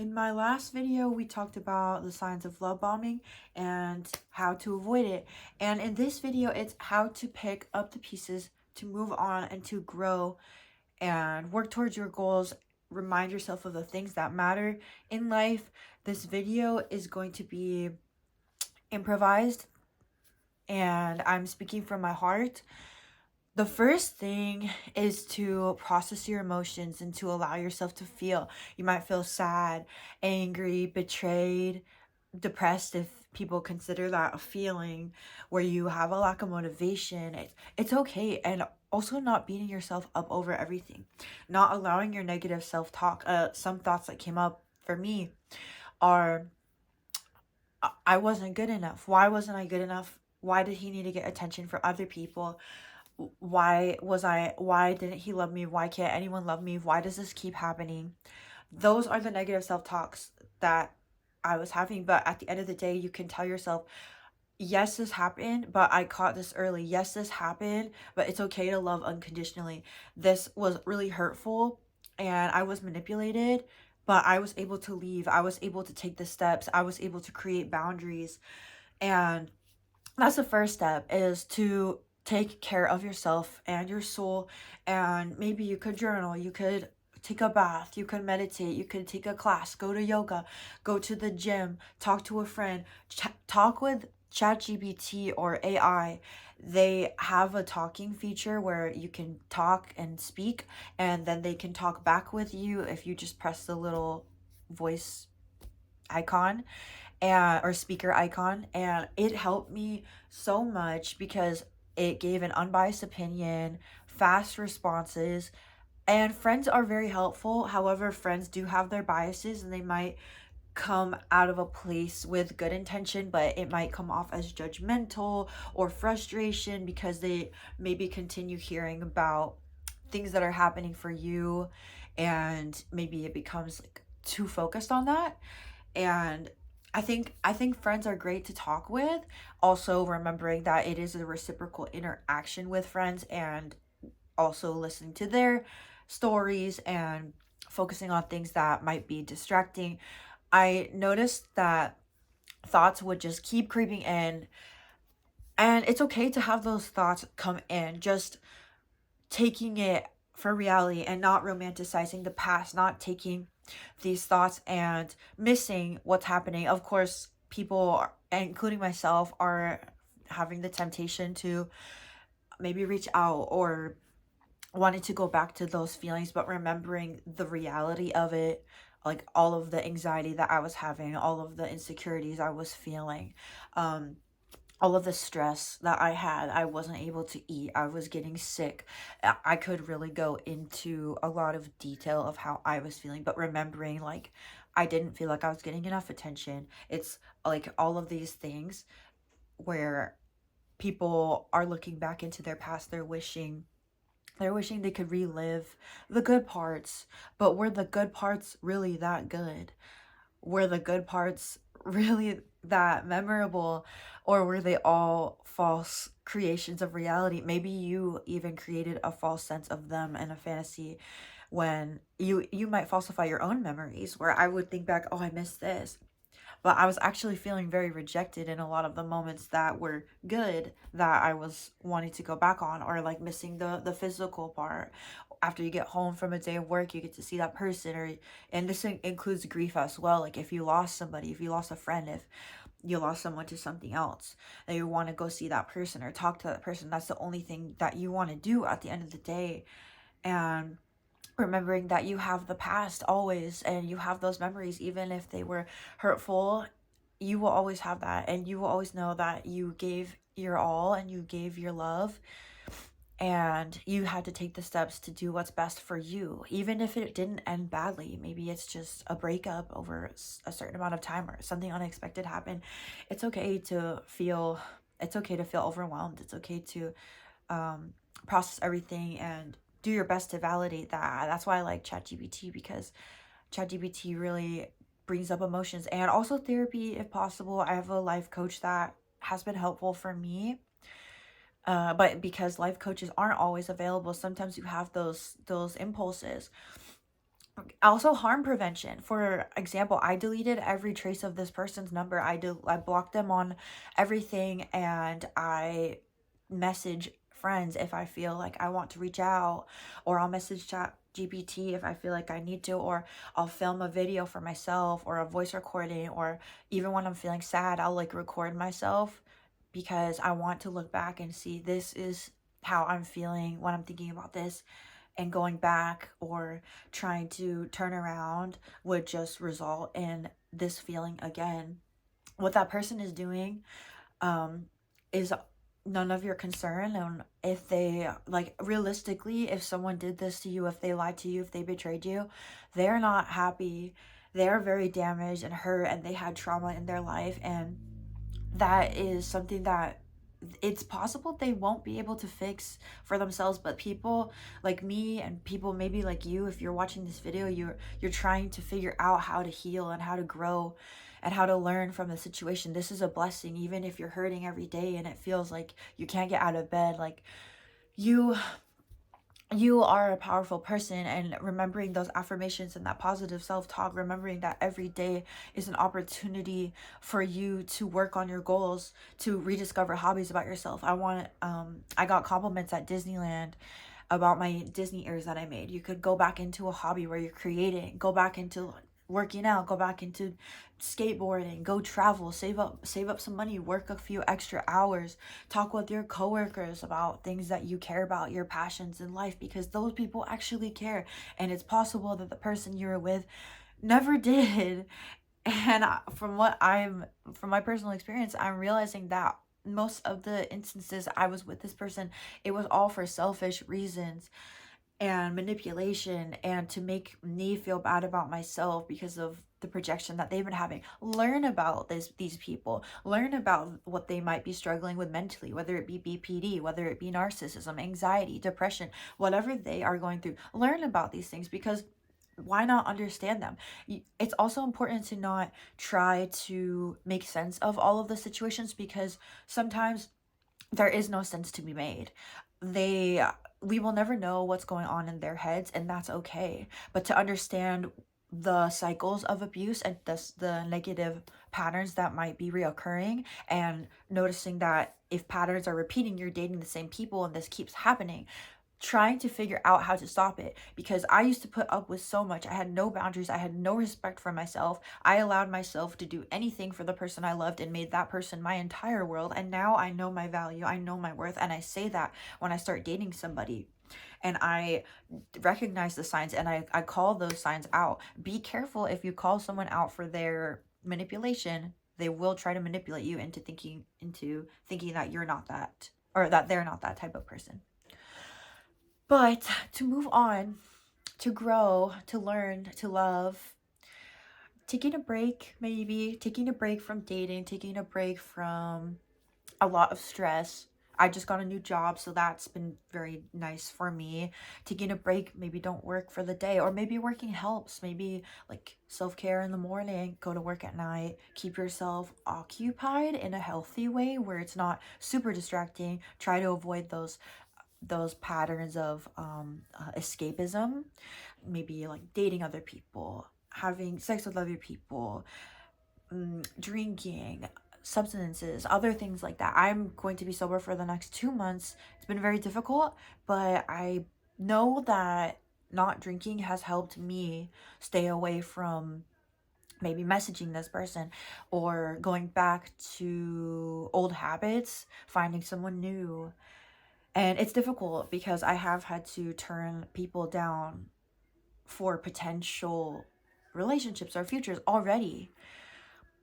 In my last video, we talked about the signs of love bombing and how to avoid it. And in this video, it's how to pick up the pieces to move on and to grow and work towards your goals. Remind yourself of the things that matter in life. This video is going to be improvised and I'm speaking from my heart. The first thing is to process your emotions and to allow yourself to feel. You might feel sad, angry, betrayed, depressed if people consider that a feeling where you have a lack of motivation. It's okay. And also not beating yourself up over everything. Not allowing your negative self-talk. Some thoughts that came up for me are I wasn't good enough. Why wasn't I good enough? Why did he need to get attention for other people? Why didn't he love me? Why can't anyone love me? Why does this keep happening? Those are the negative self-talks that I was having. But at the end of the day, you can tell yourself, yes, this happened, but I caught this early. Yes, this happened, but it's okay to love unconditionally. This was really hurtful and I was manipulated, but I was able to leave. I was able to take the steps. I was able to create boundaries. And that's the first step, is to take care of yourself and your soul. And maybe you could journal, you could take a bath, you could meditate, you could take a class, go to yoga, go to the gym, talk to a friend, talk with ChatGPT or AI. They have a talking feature where you can talk and speak, and then they can talk back with you if you just press the little voice icon and or speaker icon. And it helped me so much because it gave an unbiased opinion, fast responses, and friends are very helpful. However, friends do have their biases and they might come out of a place with good intention, but it might come off as judgmental or frustration because they maybe continue hearing about things that are happening for you, and maybe it becomes like too focused on that. And I think friends are great to talk with. Also remembering that it is a reciprocal interaction with friends, and also listening to their stories and focusing on things that might be distracting. I noticed that thoughts would just keep creeping in, and it's okay to have those thoughts come in. Just taking it for reality and not romanticizing the past, not taking these thoughts and missing what's happening. Of course, people, including myself, are having the temptation to maybe reach out or wanting to go back to those feelings, but remembering the reality of it, like all of the anxiety that I was having, all of the insecurities I was feeling, um, all of the stress that I had. I wasn't able to eat. I was getting sick. I could really go into a lot of detail of how I was feeling, but remembering like I didn't feel like I was getting enough attention. It's like all of these things where people are looking back into their past, they're wishing they could relive the good parts, but were the good parts really that good? Were the good parts really that memorable, or were they all false creations of reality? Maybe you even created a false sense of them in a fantasy, when you might falsify your own memories, where I would think back, oh, I missed this, but I was actually feeling very rejected in a lot of the moments that were good that I was wanting to go back on, or like missing the physical part. After you get home from a day of work, you get to see that person, or and this includes grief as well. Like if you lost somebody, if you lost a friend, if you lost someone to something else, and you want to go see that person or talk to that person, that's the only thing that you want to do at the end of the day. And remembering that you have the past always, and you have those memories even if they were hurtful. You will always have that, and you will always know that you gave your all and you gave your love, and you had to take the steps to do what's best for you, even if it didn't end badly. Maybe it's just a breakup over a certain amount of time, or something unexpected happened. It's okay to feel, it's okay to feel overwhelmed. It's okay to um, process everything and do your best to validate that. That's why I like ChatGPT, because ChatGPT really brings up emotions, and also therapy if possible. I have a life coach that has been helpful for me. But because life coaches aren't always available, sometimes you have those impulses Also, harm prevention. For example, I deleted every trace of this person's number. I blocked them on everything, and I message friends if I feel like I want to reach out, or I'll message chat GPT if I feel like I need to, or I'll film a video for myself, or a voice recording, or even when I'm feeling sad, I'll like record myself because I want to look back and see this is how I'm feeling when I'm thinking about this, and going back or trying to turn around would just result in this feeling again. What that person is doing um is none of your concern. And if they, like, realistically, if someone did this to you, if they lied to you, if they betrayed you, they're not happy. They're very damaged and hurt, and they had trauma in their life, and that is something that it's possible they won't be able to fix for themselves. But people like me, and people maybe like you, if you're watching this video, you're trying to figure out how to heal and how to grow and how to learn from the situation. This is a blessing. Even if you're hurting every day and it feels like you can't get out of bed, like, you you are a powerful person. And remembering those affirmations and that positive self-talk, remembering that every day is an opportunity for you to work on your goals, to rediscover hobbies about yourself. I got compliments at Disneyland about my Disney ears that I made. You could go back into a hobby where you're creating, go back into working out, go back into skateboarding, go travel, save up some money, work a few extra hours, talk with your coworkers about things that you care about, your passions in life, because those people actually care. And it's possible that the person you were with never did. And from my personal experience, I'm realizing that most of the instances I was with this person, it was all for selfish reasons and manipulation, and to make me feel bad about myself because of the projection that they've been having. Learn about these people. Learn about what they might be struggling with mentally, whether it be BPD, whether it be narcissism, anxiety, depression, whatever they are going through. Learn about these things, because why not understand them? It's also important to not try to make sense of all of the situations, because sometimes there is no sense to be made. They We will never know what's going on in their heads, and that's okay. But to understand the cycles of abuse and the negative patterns that might be reoccurring, and noticing that if patterns are repeating, you're dating the same people and this keeps happening, trying to figure out how to stop it. Because I used to put up with so much. I had no boundaries. I had no respect for myself. I allowed myself to do anything for the person I loved and made that person my entire world. And now I know my value. I know my worth. And I say that when I start dating somebody. And I recognize the signs, and I call those signs out. Be careful if you call someone out for their manipulation. They will try to manipulate you into thinking that you're not that, or that they're not that type of person. But to move on, to grow, to learn, to love, taking a break, maybe taking a break from dating, taking a break from a lot of stress. I just got a new job, so that's been very nice for me. Taking a break, maybe don't work for the day, or maybe working helps. Maybe like self-care in the morning, go to work at night, keep yourself occupied in a healthy way where it's not super distracting. Try to avoid those patterns of escapism, maybe like dating other people, having sex with other people, drinking, substances, other things like that. I'm going to be sober for the next 2 months. It's been very difficult, but I know that not drinking has helped me stay away from maybe messaging this person, or going back to old habits, finding someone new. And it's difficult because I have had to turn people down for potential relationships or futures already,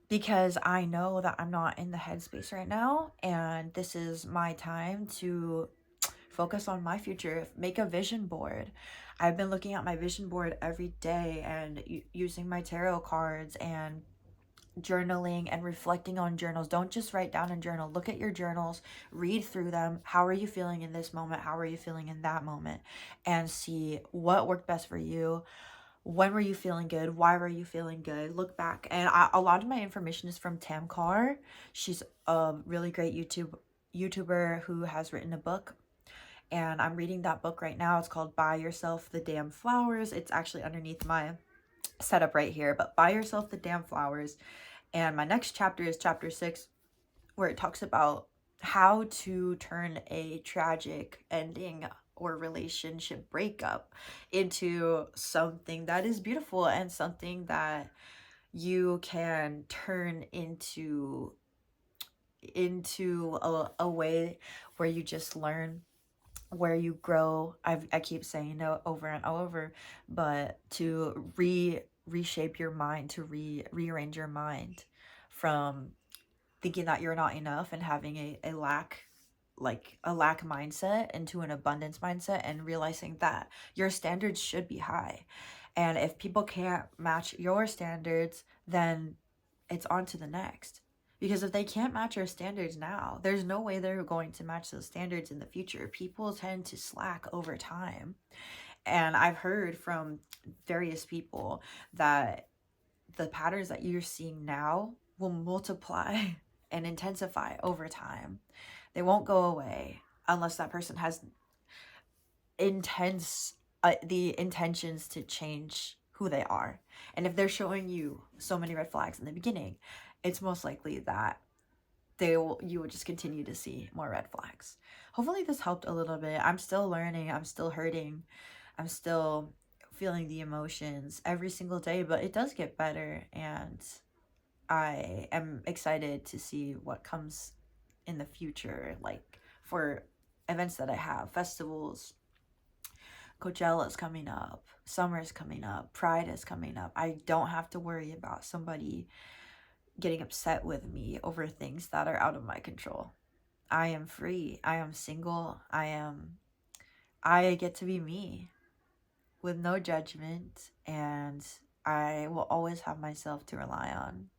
because I know that I'm not in the headspace right now, and this is my time to focus on my future. Make a vision board. I've been looking at my vision board every day, and using my tarot cards, and journaling and reflecting on journals. Don't just write down and journal. Look at your journals, read through them. How are you feeling in this moment? How are you feeling in that moment? And see what worked best for you. When were you feeling good? Why were you feeling good? Look back. And a lot of my information is from Tam Carr. She's a really great YouTuber who has written a book. And I'm reading that book right now. It's called Buy Yourself the Damn Flowers. It's actually underneath my setup right here, but Buy Yourself the Damn Flowers. And my next chapter is chapter 6, where it talks about how to turn a tragic ending or relationship breakup into something that is beautiful and something that you can turn into a way where you just learn, where you grow. I keep saying no over and over, but to reshape your mind, to rearrange your mind from thinking that you're not enough and having a lack, like a lack mindset, into an abundance mindset, and realizing that your standards should be high. And if people can't match your standards, then it's on to the next. Because if they can't match your standards now, there's no way they're going to match those standards in the future. People tend to slack over time. And I've heard from various people that the patterns that you're seeing now will multiply and intensify over time. They won't go away unless that person has the intentions to change who they are. And if they're showing you so many red flags in the beginning, it's most likely that you will just continue to see more red flags. Hopefully this helped a little bit. I'm still learning, I'm still hurting, I'm still feeling the emotions every single day, but it does get better, and I am excited to see what comes in the future, like for events that I have, festivals. Coachella's coming up, summer's coming up, Pride is coming up. I don't have to worry about somebody getting upset with me over things that are out of my control. I am free. I am single. I get to be me with no judgment, and I will always have myself to rely on.